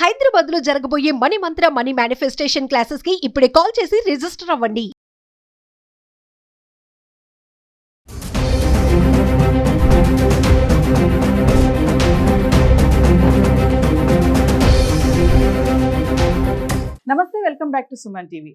హైదరాబాద్ లో జరగబోయే మనీ మంత్ర money manifestation classes కి ఇప్పుడే కాల్ చేసి రిజిస్టర్ అవ్వండి. నమస్తే, welcome back to Suman TV.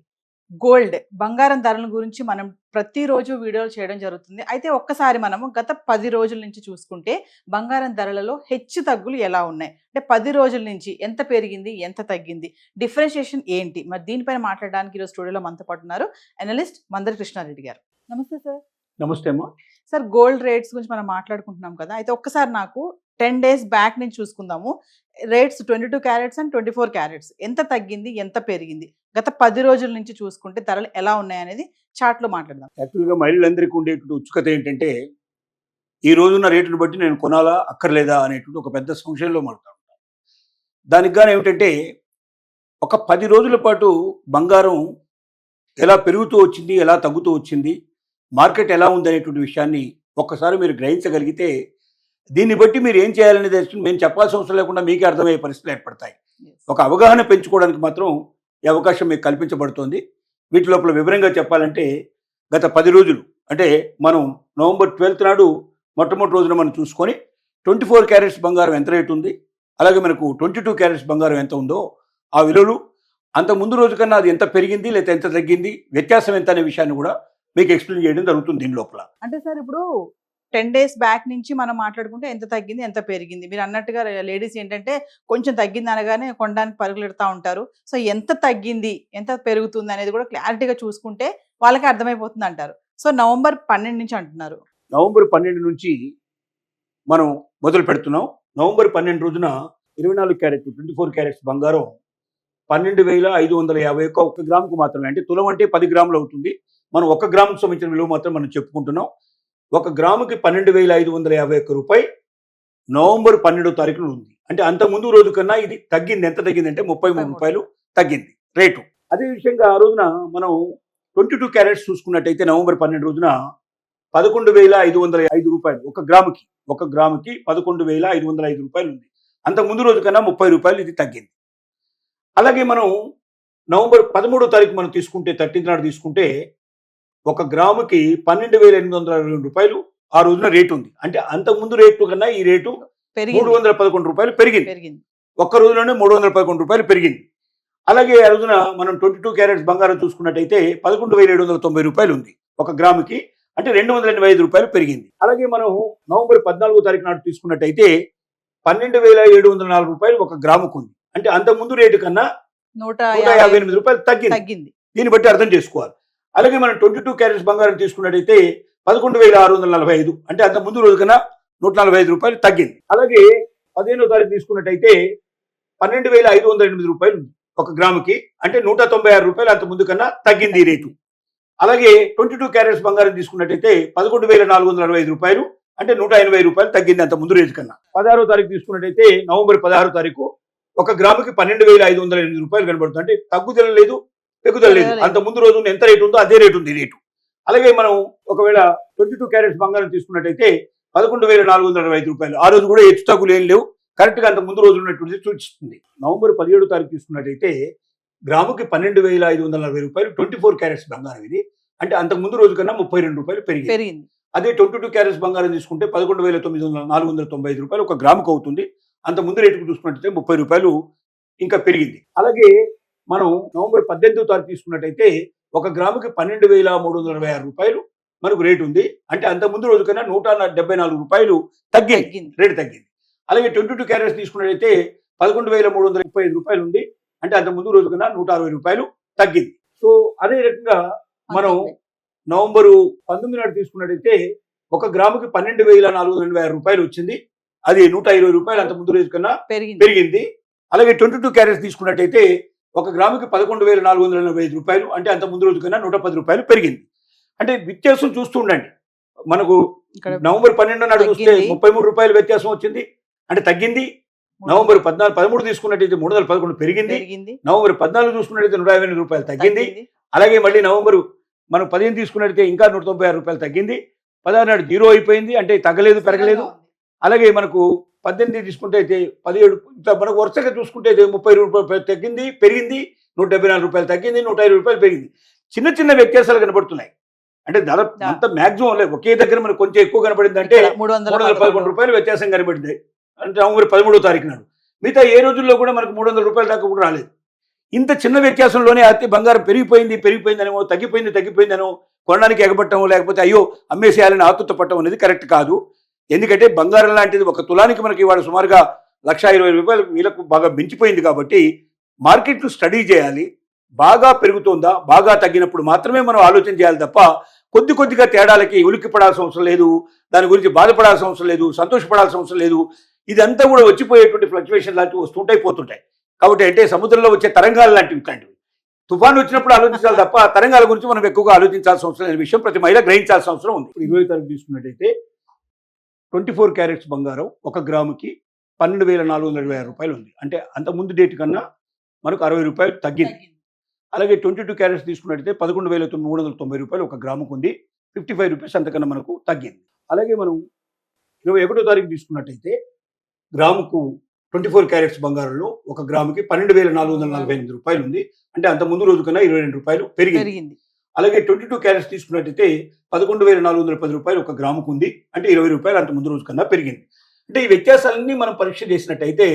Gold బంగారం ధరల గురించి మనం ప్రతిరోజు వీడియోలు చేయడం జరుగుతుంది. అయితే ఒక్కసారి మనము గత 10 రోజుల నుంచి చూసుకుంటే బంగారం ధరలలో హెచ్చు తగ్గులు ఎలా ఉన్నాయి, అంటే 10 రోజుల నుంచి ఎంత పెరిగింది, ఎంత తగ్గింది, డిఫరెన్షియేషన్ ఏంటి, మరి దీనిపైన మాట్లాడడానికి ఈరోజు స్టూడియోలో మనతో పాటు ఉన్నారు అనలిస్ట్ మందరి కృష్ణారెడ్డి గారు. నమస్తే సార్. నమస్తే అమ్మా. సార్, గోల్డ్ రేట్స్ గురించి మనం మాట్లాడుకుంటున్నాం కదా, అయితే ఒక్కసారి నాకు 10 days బ్యాక్ నుంచి చూసుకుందాము. రేట్స్ 22 క్యారెట్స్ అండ్ 24 క్యారెట్స్ ఎంత తగ్గింది, ఎంత పెరిగింది, గత 10 రోజుల నుంచి చూసుకుంటే ధరలు ఎలా ఉన్నాయి అనేది చార్ట్లో మాట్లాడదాం. యాక్చువల్గా మహిళలందరికీ ఉండేటువంటి ఉత్సుకత ఏంటంటే ఈ రోజున్న రేటును బట్టి నేను కొనాలా అక్కర్లేదా అనేటువంటి ఒక పెద్ద సంశయంలో మాట్లాడుతాను. దానికి గాను ఏమిటంటే ఒక 10 రోజుల పాటు బంగారం ఎలా పెరుగుతూ వచ్చింది, ఎలా తగ్గుతూ వచ్చింది, మార్కెట్ ఎలా ఉంది అనేటువంటి విషయాన్ని ఒక్కసారి మీరు గ్రహించగలిగితే దీన్ని బట్టి మీరు ఏం చేయాలనేది మేము చెప్పాల్సిన అవసరం లేకుండా మీకే అర్థమయ్యే పరిస్థితులు ఏర్పడతాయి. ఒక అవగాహన పెంచుకోవడానికి మాత్రం ఈ అవకాశం మీకు కల్పించబడుతోంది. వీటి లోపల వివరంగా చెప్పాలంటే గత 10 రోజులు అంటే మనం నవంబర్ 12th నాడు మొట్టమొదటి రోజున మనం చూసుకొని 24 క్యారెట్స్ బంగారం ఎంత రేటు ఉంది, అలాగే మనకు 22 క్యారెట్స్ బంగారం ఎంత ఉందో ఆ విలువలు అంత ముందు రోజు కన్నా అది ఎంత పెరిగింది లేదా ఎంత తగ్గింది, వ్యత్యాసం ఎంత అనే విషయాన్ని కూడా మీకు ఎక్స్ప్లెయిన్ చేయడం జరుగుతుంది దీని లోపల. అంటే సార్, ఇప్పుడు 10 days బ్యాక్ నుంచి మనం మాట్లాడుకుంటే ఎంత తగ్గింది, ఎంత పెరిగింది, మీరు అన్నట్టుగా లేడీస్ ఏంటంటే కొంచెం తగ్గింది అనగానే కొనడానికి పరుగులెడతా ఉంటారు. సో ఎంత తగ్గింది, ఎంత పెరుగుతుంది అనేది కూడా క్లారిటీగా చూసుకుంటే వాళ్ళకి అర్థమైపోతుంది అంటారు. సో నవంబర్ 12 నుంచి అంటున్నారు. నవంబర్ 12 నుంచి మనం మొదలు పెడుతున్నాం. నవంబర్ 12 రోజున 24 క్యారెట్ 24 క్యారెట్స్ బంగారం 12,550 ఒక గ్రాముకు మాత్రమే, అంటే తులం అంటే 10 గ్రాములు అవుతుంది. మనం 1 గ్రాముకు సంబంధించిన విలువ మాత్రం మనం చెప్పుకుంటున్నాం. 1 గ్రాముకి 12,551 రూపాయి నవంబర్ 12వ తారీఖున ఉంది. అంటే అంత ముందు రోజు కన్నా ఇది తగ్గింది. ఎంత తగ్గింది అంటే 33 రూపాయలు తగ్గింది రేటు. అదే విషయంగా ఆ రోజున మనం 22 క్యారెట్స్ చూసుకున్నట్టయితే నవంబర్ 12 రోజున 11,505 రూపాయలు ఒక గ్రాముకి 11,505 రూపాయలు ఉంది. అంత ముందు రోజు కన్నా 30 రూపాయలు ఇది తగ్గింది. అలాగే మనం నవంబర్ 13వ తారీఖు మనం తీసుకుంటే 13th నాడు తీసుకుంటే 1 గ్రాముకి 12,822 రూపాయలు ఆ రోజున రేటు ఉంది. అంటే అంత ముందు రేటు కన్నా ఈ రేటు 311 రూపాయలు పెరిగింది. ఒక్క రోజులోనే 311 రూపాయలు పెరిగింది. అలాగే ఆ రోజున మనం 22 క్యారెట్స్ బంగారం చూసుకున్నట్టయితే 11,790 రూపాయలు ఉంది 1 గ్రాముకి, అంటే 285 రూపాయలు పెరిగింది. అలాగే మనం నవంబర్ 14వ తారీఖు నాడు తీసుకున్నట్టయితే 12,704 రూపాయలు 1 గ్రాముకు ఉంది. అంటే అంత ముందు రేటు కన్నా 158 రూపాయలు తగ్గింది. దీన్ని బట్టి అర్థం చేసుకోవాలి. అలాగే మనం 22 క్యారెట్స్ బంగారం తీసుకున్నట్టయితే 11,645, అంటే అంత ముందు రోజు కన్నా 145 రూపాయలు తగ్గింది. అలాగే 15వ తారీఖు తీసుకున్నట్టయితే 12,508 రూపాయలు ఉంది 1 గ్రాముకి, అంటే 196 రూపాయలు అంత ముందు కన్నా తగ్గింది ఈ రేటు. అలాగే 22 క్యారెట్స్ బంగారం తీసుకున్నట్టయితే 11,465 రూపాయలు, అంటే 180 రూపాయలు తగ్గింది అంత ముందు రేటు కన్నా. 16వ తారీఖు తీసుకున్నట్టయితే నవంబర్ 16వ తారీఖు 1 గ్రాముకి 12,508 రూపాయలు కనబడుతుంది. అంటే తగ్గుదల లేదు, పెరుగుదల లేదు. అంత ముందు రోజు ఎంత రేటు ఉందో అదే రేటు ఉంది రేటు. అలాగే మనం ఒకవేళ 22 క్యారెట్స్ బంగారం తీసుకున్నట్టయితే 11,465 రూపాయలు, ఆ రోజు కూడా హెచ్చు తగ్గులు ఏం లేవు, కరెక్ట్గా అంత ముందు రోజు ఉన్నటువంటి సూచిస్తుంది. నవంబర్ 17వ తారీఖు తీసుకున్నట్టయితే గ్రాముకి 12,540 రూపాయలు 24 క్యారెట్స్ బంగారం ఇది, అంటే అంత ముందు రోజు కన్నా 32 రూపాయలు పెరిగింది. అదే 22 క్యారెట్స్ బంగారం తీసుకుంటే 11,495 రూపాయలు 1 గ్రాముకు అవుతుంది. అంత ముందు రేటుకు చూసుకున్నట్టయితే 30 రూపాయలు ఇంకా పెరిగింది. అలాగే మనం నవంబర్ 18వ తారీఖు తీసుకున్నట్టయితే 1 గ్రాముకి 12,326 రూపాయలు మనకు రేటు ఉంది. అంటే అంత ముందు రోజు కన్నా 174 రూపాయలు రేటు తగ్గింది. అలాగే 22 క్యారెట్స్ తీసుకున్నట్టయితే 11,335 రూపాయలు ఉంది. అంటే అంత ముందు రోజు కన్నా 160 రూపాయలు తగ్గింది. సో అదే రకంగా మనం నవంబరు 19 నాడు తీసుకున్నట్టయితే 1 గ్రాముకి 12,486 రూపాయలు వచ్చింది. అది 120 రూపాయలు అంత ముందు రోజు కన్నా పెరిగింది. అలాగే 22 క్యారెట్స్ తీసుకున్నట్టయితే 1 గ్రాముకి 11,485 రూపాయలు, అంటే అంత ముందు రోజు కన్నా 110 రూపాయలు పెరిగింది. అంటే వ్యత్యాసం చూస్తూ ఉండండి. మనకు నవంబర్ 12 నాడు చూస్తే 33 రూపాయలు వ్యత్యాసం వచ్చింది, అంటే తగ్గింది. నవంబర్ 13 తీసుకున్నట్టయితే 311 పెరిగింది. నవంబర్ 14 చూసుకున్నట్టయితే 158 రూపాయలు తగ్గింది. అలాగే మళ్ళీ నవంబరు మనం 15 తీసుకున్నట్టయితే ఇంకా 196 రూపాయలు తగ్గింది. 16 నాడు 0 అయిపోయింది, అంటే తగ్గలేదు, పెరగలేదు. అలాగే మనకు 18 తీసుకుంటే అయితే 17 ఇట్లా మనకు వరుసగా చూసుకుంటే అయితే 30 రూపాయలు తగ్గింది, పెరిగింది, 174 రూపాయలు తగ్గింది, 105 రూపాయలు పెరిగింది. చిన్న చిన్న వ్యత్యాసాలు కనబడుతున్నాయి. అంటే దాదాపు అంత మాక్సిమం లేదు, ఒకే దగ్గర మనకు కొంచెం ఎక్కువ కనబడింది అంటే 311 రూపాయలు వ్యత్యాసం కనబడింది అంటే నవంబర్ 13వ తారీఖు నాడు. మిగతా ఏ రోజుల్లో కూడా మనకు 300 రూపాయల దాకా కూడా రాలేదు. ఇంత చిన్న వ్యత్యాసంలోనే అతి బంగారం పెరిగిపోయిందనో తగ్గిపోయిందనో కొనడానికి ఎగబట్టడం, లేకపోతే అయ్యో అమ్మేసేయాలని ఆతుత పట్టడం అనేది కరెక్ట్ కాదు. ఎందుకంటే బంగారం లాంటిది ఒక తులానికి మనకి ఇవాళ సుమారుగా 1,20,000 రూపాయలు వీళ్ళకు బాగా మించిపోయింది. కాబట్టి మార్కెట్లు స్టడీ చేయాలి. బాగా పెరుగుతుందా, బాగా తగ్గినప్పుడు మాత్రమే మనం ఆలోచన చేయాలి తప్ప కొద్దిగా తేడాలకి ఉలిక్కి పడాల్సిన అవసరం లేదు, దాని గురించి బాధపడాల్సిన అవసరం లేదు, సంతోషపడాల్సిన అవసరం లేదు. ఇదంతా కూడా వచ్చిపోయేటువంటి ఫ్లక్చువేషన్ లాంటివి వస్తుంటాయి, పోతుంటాయి. కాబట్టి అంటే సముద్రంలో వచ్చే తరంగాలు లాంటివి ఇట్లాంటివి. తుఫాను వచ్చినప్పుడు ఆలోచించాలి తప్ప తరంగాల గురించి మనం ఎక్కువగా ఆలోచించాల్సిన అవసరం లేని విషయం ప్రతి మహిళ గ్రహించాల్సిన అవసరం ఉంది. 20 తారీఖు తీసుకున్నట్టయితే 24 క్యారెట్స్ బంగారం 1 గ్రాముకి 12,426 రూపాయలు ఉంది. అంటే అంత ముందు డేట్ కన్నా మనకు 60 రూపాయలు తగ్గింది. అలాగే 22 క్యారెట్స్ తీసుకున్నట్టయితే 11,390 రూపాయలు 1 గ్రాముకు ఉంది. 55 రూపీస్ అంతకన్నా మనకు తగ్గింది. అలాగే మనం 21వ తారీఖు తీసుకున్నట్టయితే గ్రాముకు 24 క్యారెట్స్ బంగారంలో 1 గ్రాముకి 12,448 రూపాయలు ఉంది. అంటే అంత ముందు రోజు కన్నా 22 రూపాయలు పెరిగింది. అలాగే 22 క్యారెట్స్ తీసుకున్నట్టయితే 11,410 రూపాయలు 1 గ్రాముకు ఉంది. అంటే 20 రూపాయలు అంత ముందు రోజు కన్నా పెరిగింది. అంటే ఈ వ్యత్యాసాలన్నీ మనం పరీక్ష చేసినట్టయితే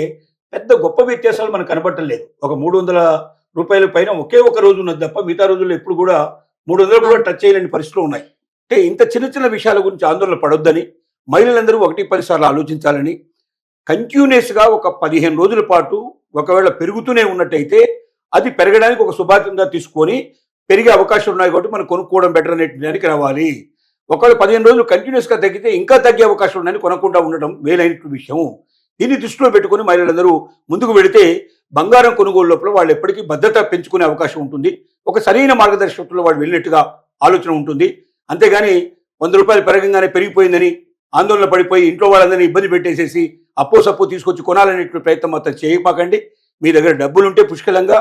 పెద్ద గొప్ప వ్యత్యాసాలు మనకు కనబడటం లేదు. ఒక 300 రూపాయల పైన ఒకే ఒక రోజు ఉన్నది తప్ప మిగతా రోజుల్లో ఎప్పుడు కూడా 300 కూడా టచ్ చేయలేని పరిస్థితులు ఉన్నాయి. అంటే ఇంత చిన్న చిన్న విషయాల గురించి ఆందోళన పడొద్దని, మహిళలందరూ 1-10 సార్లు ఆలోచించాలని, కంటిన్యూస్గా ఒక 15 రోజుల పాటు ఒకవేళ పెరుగుతూనే ఉన్నట్టయితే అది పెరగడానికి ఒక శుభాతంగా తీసుకొని పెరిగే అవకాశం ఉన్నాయి కాబట్టి మనం కొనుక్కోవడం బెటర్ అనేటికి రావాలి. ఒకవేళ 15 రోజులు కంటిన్యూస్గా తగ్గితే ఇంకా తగ్గే అవకాశం ఉన్నాయని కొనకుండా ఉండడం మేలైన విషయం. దీన్ని దృష్టిలో పెట్టుకుని మహిళలందరూ ముందుకు వెళితే బంగారం కొనుగోలు లోపల వాళ్ళు ఎప్పటికీ భద్రత పెంచుకునే అవకాశం ఉంటుంది. ఒక సరైన మార్గదర్శకత్వంలో వాళ్ళు వెళ్ళినట్టుగా ఆలోచన ఉంటుంది. అంతేగాని 100 రూపాయలు పెరగంగానే పెరిగిపోయిందని ఆందోళన పడిపోయి ఇంట్లో వాళ్ళందరినీ ఇబ్బంది పెట్టేసేసి అప్పో తీసుకొచ్చి కొనాలనే ప్రయత్నం మాత్రం చేయమాకండి. మీ దగ్గర డబ్బులుంటే పుష్కలంగా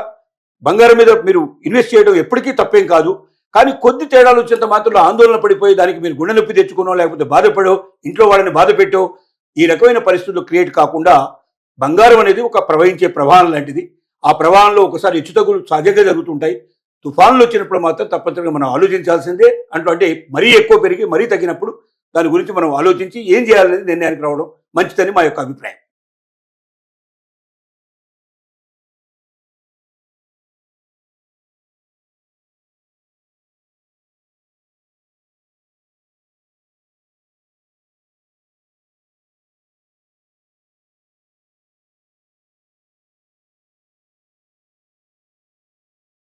బంగారం మీద మీరు ఇన్వెస్ట్ చేయడం ఎప్పటికీ తప్పేం కాదు. కానీ కొద్ది తేడాలు వచ్చేంత మాత్రం ఆందోళన పడిపోయి దానికి మీరు గుండె నొప్పి తెచ్చుకునో, లేకపోతే బాధపడో, ఇంట్లో వాళ్ళని బాధ పెట్టో ఈ రకమైన పరిస్థితులు క్రియేట్ కాకుండా బంగారం అనేది ఒక ప్రవహించే ప్రవాహం లాంటిది. ఆ ప్రవాహంలో ఒకసారి హెచ్చుతగ్గులు సహజంగా జరుగుతుంటాయి. తుఫాన్లు వచ్చినప్పుడు మాత్రం తప్పనిసరిగా మనం ఆలోచించాల్సిందే. అంటే మరీ ఎక్కువ పెరిగి మరీ తగ్గినప్పుడు దాని గురించి మనం ఆలోచించి ఏం చేయాలనేది నిర్ణయానికి రావడం మంచిదని మా యొక్క అభిప్రాయం.